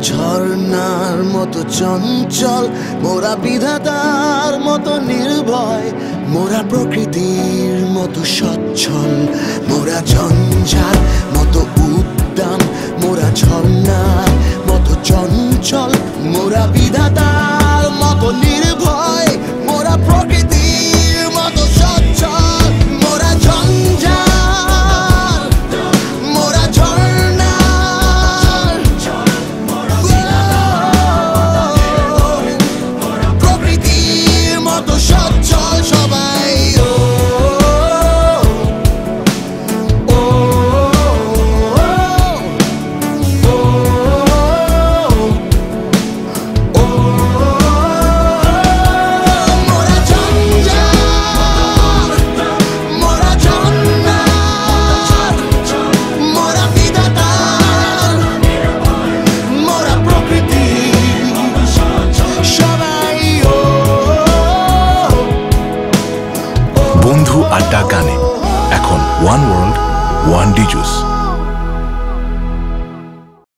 ঝর্ণার মতো চঞ্চল, মোরা বিধাতার মতো নির্ভয়, মোরা প্রকৃতির মতো সচ্ছল, মোরা ঝঞ্ঝার মতো উদ্দাম, মোরা ঝর্ণার মতো চঞ্চল, মোরা বিধাতার মতো নির্ভয়, মোরা প্রকৃতির মতো সচ্ছল, মোরা ঝঞ্ঝার, মোরা ঝর্ণার, প্রকৃতির মতো সচ্ছল সবাই। বন্ধু আড্ডা গানে এখন one world one D juice.